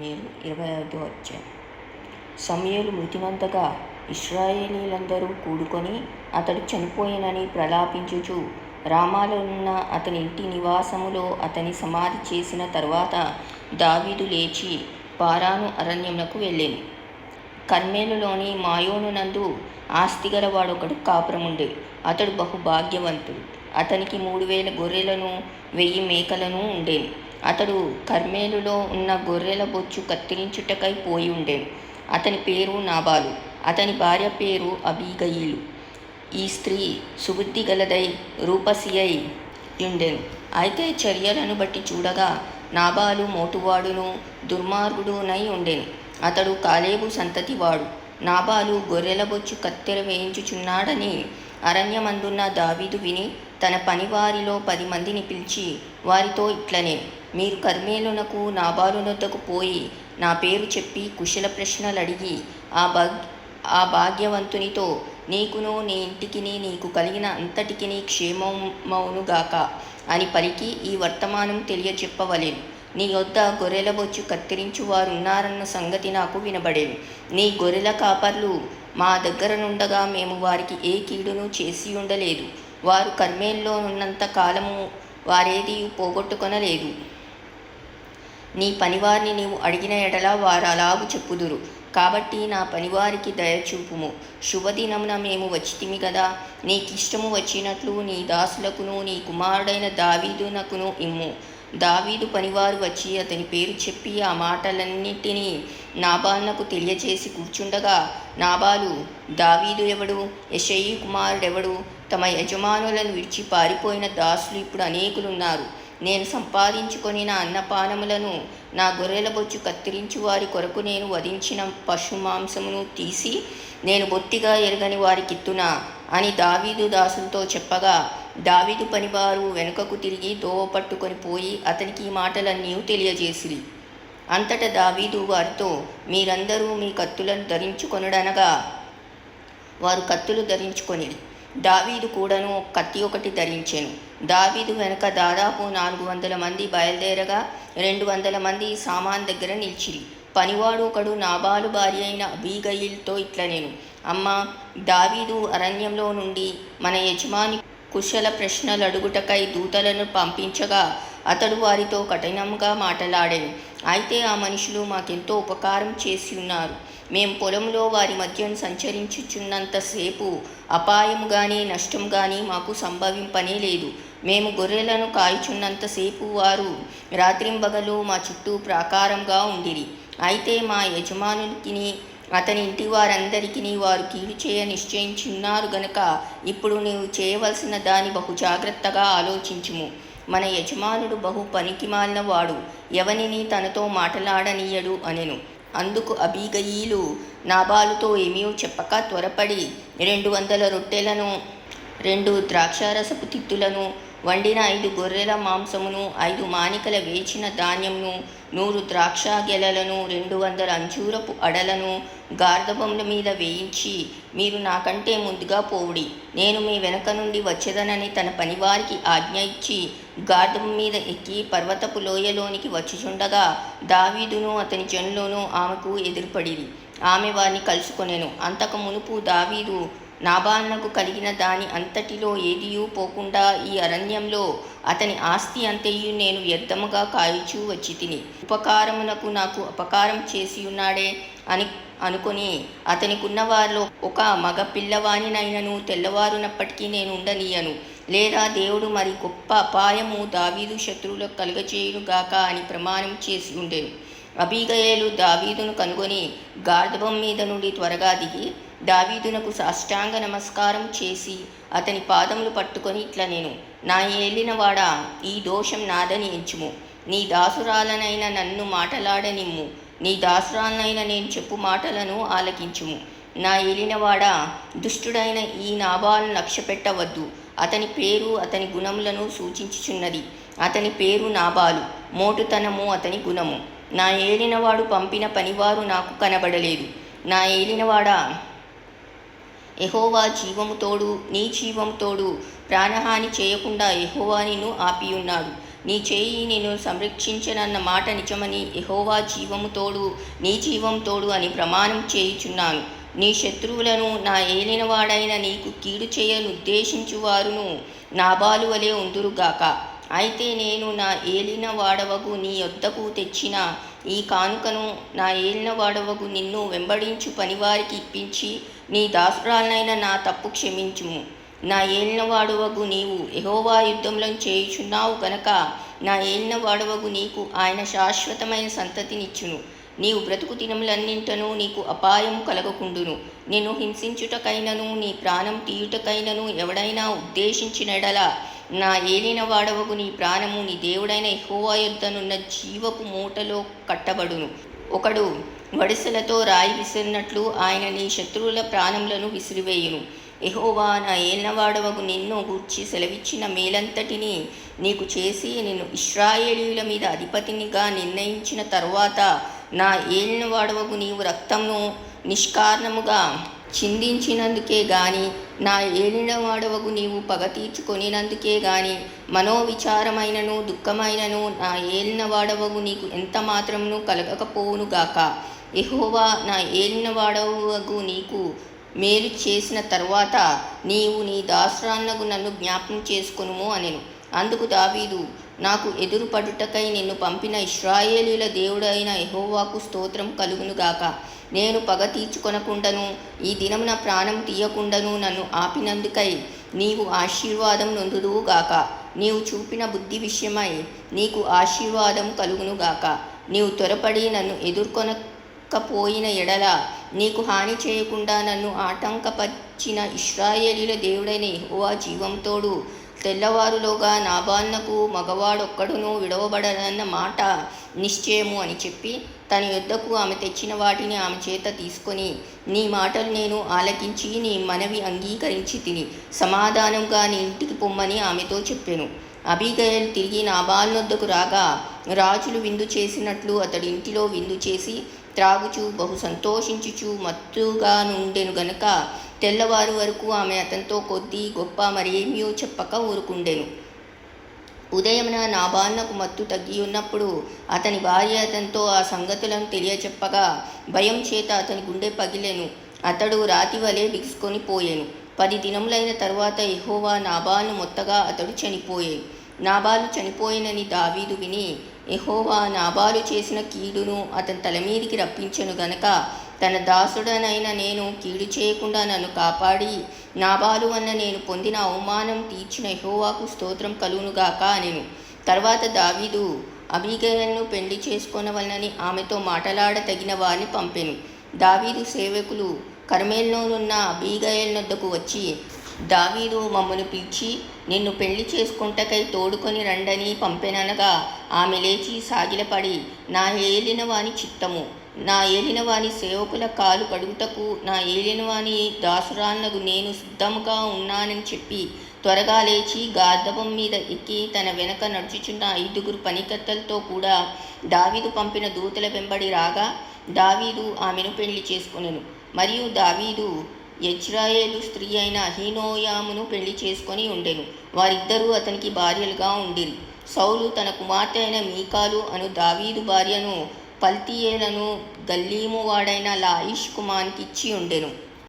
25వ అధ్యాయం. సమూయేలు మృతినంతగా ఇశ్రాయేలీయులందరూ కూడుకొని అతడు చనిపోయినని ప్రలాపించుచు రామాలోనున్న అతని ఇంటి నివాసములో అతని సమాధి చేసిన తరువాత దావీదు లేచి పారాను అరణ్యమునకు వెళ్ళెను. కర్మెలులోని మాయోనునందు ఆస్తిగల వాడొకడు కాపురముండే. అతడు బహుభాగ్యవంతుడు. అతనికి 3000 గొర్రెలను 1000 మేకలను ఉండేను. అతడు కర్మెలులో ఉన్న గొర్రెల బొచ్చు కత్తిరించుటకై పోయి ఉండెను. అతని పేరు నాబాలు. అతని భార్య పేరు అబీగయీలు. ఈ స్త్రీ సుబుద్ధి గలదై రూపసి అయి ఉండెను. అయితే చర్యలను బట్టి చూడగా నాబాలు మోటువాడును దుర్మార్గుడునై ఉండెను. అతడు కాలేబు సంతతివాడు. నాబాలు గొర్రెల బొచ్చు కత్తెర వేయించుచున్నాడని అరణ్యమందున్న దావీదు విని తన పనివారిలో 10 మందిని పిలిచి వారితో ఇట్లనే, మీరు కర్మెలునకు నాబాలునొద్దకు పోయి నా పేరు చెప్పి కుశల ప్రశ్నలు అడిగి ఆ భాగ్యవంతునితో నీకును నీ ఇంటికిని నీకు కలిగిన అంతటికిని క్షేమమవునుగాక అని పలికి ఈ వర్తమానం తెలియచెప్పవలెను. నీ వద్ద గొర్రెల బొచ్చు కత్తిరించు వారున్నారన్న సంగతి నాకు వినబడేను. నీ గొర్రెల కాపర్లు మా దగ్గర నుండగా మేము వారికి ఏ కీడును చేసి ఉండలేదు. వారు కర్మెల్లో ఉన్నంత కాలము వారేదీ పోగొట్టుకొనలేదు. నీ పనివారిని నీవు అడిగిన ఎడల వారు అలాగు చెప్పుదురు. కాబట్టి నా పనివారికి దయచూపుము. శుభదినమున మేము వచ్చితిమి గదా, నీకిష్టము వచ్చినట్లు నీ దాసులకును నీ కుమారుడైన దావీదునకును ఇమ్ము. దావీదు పనివారు వచ్చి అతని పేరు చెప్పి ఆ మాటలన్నిటినీ నాబాలునకు తెలియచేసి కూర్చుండగా నాబాలు, దావీదు ఎవడు, యెషయి కుమారుడెవడు, తమ యజమానులను విడిచి పారిపోయిన దాసులు ఇప్పుడు అనేకులున్నారు. నేను సంపాదించుకొని నా అన్నపానములను నా గొర్రెల బొచ్చు కత్తిరించు వారి కొరకు నేను వధించిన పశు మాంసమును తీసి నేను బొత్తిగా ఎరగని వారికిత్తునా అని దావీదు దాసులతో చెప్పగా, దావీదు పనివారు వెనుకకు తిరిగి దోవ పట్టుకొని పోయి అతనికి ఈ మాటలన్నీ తెలియజేసిరి. అంతటా దావీదు వారితో, మీరందరూ మీ కత్తులను ధరించుకొనుడనగా వారు కత్తులు ధరించుకొనిరి. దావీదు కూడాను కత్తి ఒకటి ధరించెను. దావీదు వెనుక దాదాపు 400 మంది బయలుదేరగా 200 మంది సామాన్ దగ్గర నిలిచిరి. పనివాడు ఒకడు నాబాలు భార్య అయిన అబీగయీలుతో ఇట్లనేను, అమ్మా, దావీదు అరణ్యంలో నుండి మన యజమాని కుశల ప్రశ్నలు అడుగుటకై దూతలను పంపించగా అతడు వారితో కఠినంగా మాట్లాడెను. అయితే ఆ మనుషులు మాకెంతో ఉపకారం చేసి ఉన్నారు. మేము పొలంలో వారి మధ్యను సంచరించుచున్నంతసేపు అపాయము కానీ నష్టం కానీ మాకు సంభవింపనే లేదు. మేము గొర్రెలను కాయుచున్నంతసేపు వారు రాత్రింబగలు మా చుట్టూ ప్రాకారంగా ఉండిరి. అయితే మా యజమానునికిని అతని ఇంటి వారందరికీ వారు కీడు చేయ నిశ్చయించున్నారు గనుక ఇప్పుడు నీవు చేయవలసిన దాన్ని బహు జాగ్రత్తగా ఆలోచించుము. మన యజమానుడు బహు పనికిమాలిన వాడు, ఎవనిని తనతో మాట్లాడనీయడు అనెను. అందుకు అబీగయీలు నాబాలుతో ఏమీ చెప్పక త్వరపడి 200 రొట్టెలను 2 ద్రాక్షారసపు తిత్తులను వండిన 5 గొర్రెల మాంసమును 5 మానికల వేచిన ధాన్యమును 100 ద్రాక్ష గెలలను 200 అంజూరపు అడలను గార్ధబముల మీద వేయించి, మీరు నాకంటే ముందుగా పోవుడి, నేను మీ వెనక నుండి వచ్చేదనని తన పనివారికి ఆజ్ఞ ఇచ్చి గార్ధబం మీద ఎక్కి పర్వతపు లోయలోనికి వచ్చుచుండగా దావీదును అతని జనులను ఆమెకు ఎదురుపడిరి. ఆమె వారిని కలుసుకొనెను. అంతకు మునుపు దావీదు నాబాలునకు కలిగిన దాని అంతటిలో ఏదియూ పోకుండా ఈ అరణ్యంలో అతని ఆస్తి అంతయు నేను వ్యర్థముగా కాయుచూ వచ్చి తిని, ఉపకారమునకు నాకు అపకారం చేసి ఉన్నాడే అని అనుకొని అతనికున్న వారిలో ఒక మగ పిల్లవానినైనను తెల్లవారునప్పటికీ నేను ఉండనీయను, లేదా దేవుడు మరి గొప్ప అపాయము దావీదు శత్రువులకు కలుగచేయునుగాక అని ప్రమాణం చేసి ఉండెను. అబీగయీలు దావీదును కనుగొని గార్ధబం మీద నుండి త్వరగా దిగి దావీదునకు సాష్టాంగ నమస్కారం చేసి అతని పాదములు పట్టుకొని ఇట్లనేను, నా ఏలినవాడా, ఈ దోషం నాదని ఎంచుము. నీ దాసురాలనైన నన్ను మాటలాడనిమ్ము. నీ దాసురాలనైన నేను చెప్పు మాటలను ఆలకించుము. నా ఏలినవాడా, దుష్టుడైన ఈ నాబాలును లక్ష్యపెట్టవద్దు. అతని పేరు అతని గుణములను సూచించుచున్నది. అతని పేరు నాబాలు, మోటుతనము అతని గుణము. నా ఏలినవాడు పంపిన పనివారు నాకు కనబడలేదు. నా ఏలినవాడా, యెహోవా జీవము తోడు నీ జీవము తోడు ప్రాణహాని చేయకుండా యెహోవా నిన్ను ఆపియున్నాడు. నీ చేయి నిన్ను సంరక్షించనన్న మాట నిజమని యెహోవా జీవము తోడు నీ జీవం తోడు అని ప్రమాణం చేయుచున్నాను. నీ శత్రువులను నా ఏలినవాడైన నీకు కీడు చేయనుద్దేశించువారును నాబాలు వలె ఉందురుగాక. అయితే నేను నా ఏలిన వాడవగు నీ యొద్దకు తెచ్చిన ఈ కానుకను నా ఏలిన వాడవగు నిన్ను వెంబడించు పనివారికి ఇప్పించి నీ దాసురాలనైన నా తప్పు క్షమించుము. నా ఏలిన వాడవగు నీవు యెహోవా యుద్ధంలో చేయుచున్నావు గనక నా ఏలిన వాడవగు నీకు ఆయన శాశ్వతమైన సంతతినిచ్చును. నీవు బ్రతుకు దినములన్నింటను నీకు అపాయము కలగకుండును. నిన్ను హింసించుటకైనను నీ ప్రాణం తీయుటకైనను ఎవడైనా ఉద్దేశించినడలా నా ఏలిన వాడవగు నీ ప్రాణము నీ దేవుడైన యెహోవా యొద్దనున్న జీవపు మూటలో కట్టబడును. ఒకడు వడిసెలతో రాయి విసిరినట్లు ఆయన నీ శత్రువుల ప్రాణములను విసిరివేయును. యెహోవా నా ఏలినవాడవగు నిన్ను గూర్చి సెలవిచ్చిన మేలంతటిని నీకు చేసి నిన్ను ఇశ్రాయేలీయుల మీద అధిపతినిగా నిర్ణయించిన తరువాత నా ఏలినవాడవగు నీవు రక్తమును నిష్కారణముగా చిందించినందుకే గాని నా ఏలినవాడవగు నీవు పగ తీర్చుకొనినందుకే గాని మనోవిచారమైనను దుఃఖమైనను నా ఏలినవాడవగు నీకు ఎంత మాత్రమును కలగకపోవునుగాక. యెహోవా నా ఏలినవాడవగు నీకు మేలు చేసిన తరువాత నీవు నీ దాసురాన్నగు నన్ను జ్ఞాపకం చేసుకొనుము అనెను. అందుకు దావీదు, నాకు ఎదురు పడుటకై నిన్ను పంపిన ఇశ్రాయేలీయుల దేవుడైన యెహోవాకు స్తోత్రం కలుగునుగాక. నేను పగ తీర్చుకొనకుండను ఈ దినం నా ప్రాణం తీయకుండను నన్ను ఆపినందుకై నీవు ఆశీర్వాదం నొందుదువుగాక. నీవు చూపిన బుద్ధి విషయమై నీకు ఆశీర్వాదం కలుగునుగాక. నీవు త్వరపడి నన్ను ఎదుర్కొనకపోయిన ఎడల నీకు హాని చేయకుండా నన్ను ఆటంకపరిచిన ఇశ్రాయేలీయుల దేవుడైన యెహోవా జీవంతోడు తెల్లవారులోగా నాబాలునకు మగవాడొక్కడునూ విడవబడనన్న మాట నిశ్చయము అని చెప్పి తన యొద్దకు ఆమె తెచ్చిన వాటిని ఆమె చేత తీసుకొని, నీ మాటలు నేను ఆలకించి నీ మనవి అంగీకరించి తిని సమాధానంగా నీ ఇంటికి పొమ్మని ఆమెతో చెప్పెను. అబీగయలు తిరిగి నాబాలునొద్దకు రాగా రాజులు విందు చేసినట్లు అతడి ఇంటిలో విందు చేసి త్రాగుచూ బహు సంతోషించుచు మత్తుగా నుండెను గనుక తెల్లవారు వరకు ఆమె అతనితో కొద్ది గొప్ప మరేమీ చెప్పక ఊరుకుండెను. ఉదయమున నాబాలునకు మత్తు తగ్గి ఉన్నప్పుడు అతని భార్య అతనితో ఆ సంగతులను తెలియచెప్పగా భయం చేత అతని గుండె పగిలెను. అతడు రాతి వలె బిగుసుకొని పోయెను. 10 దినములైన తరువాత యెహోవా నాబాలును మొత్తగా అతడు చనిపోయెను. నాబాలు చనిపోయినని దావీదు విని యెహోవా నాబాలు చేసిన కీడును అతని తల మీదికి రప్పించెను గనక తన దాసుడనైన నేను కీడు చేయకుండా నన్ను కాపాడి నాబాలు వలన నేను పొందిన అవమానం తీర్చిన యెహోవాకు స్తోత్రం కలుగునుగాక అనెను. తర్వాత దావీదు అబీగయలను పెళ్లి చేసుకొనవలనని ఆమెతో మాటలాడతగిన వారిని పంపెను. దావీదు సేవకులు కర్మెల్లోనున్న అబీగయలనొద్దకు వచ్చి, దావీదు మమ్మను పిలిచి నిన్ను పెళ్లి చేసుకొనుటకై తోడుకొని రండని పంపెననగా ఆమె లేచి సాగిలపడి, నా ఏలినవాని చిత్తము, నా ఏలినవాని సేవకుల కాలు కడుగుటకు నా ఏలినవాని దాసురాలనగు నేను సిద్ధముగా ఉన్నానని చెప్పి త్వరగా లేచి గార్ధబం మీద ఎక్కి తన వెనక నడుచుచున్న 5 పనికత్తెలతో కూడా దావీదు పంపిన దూతల వెంబడి రాగా దావీదు ఆమెను పెళ్లి చేసుకొనెను. మరియు దావీదు యెజ్రెయేలు స్త్రీ అయిన అహీనోయామును పెళ్లి చేసుకొని ఉండెను. వారిద్దరూ అతనికి భార్యలుగా ఉండిరి. సౌలు తన కుమార్తె అయిన మీకాలు అను దావీదు భార్యను పల్తీయేలను గల్లీము వాడైన లాయిష్ కుమారునికి ఇచ్చి ఉండెను.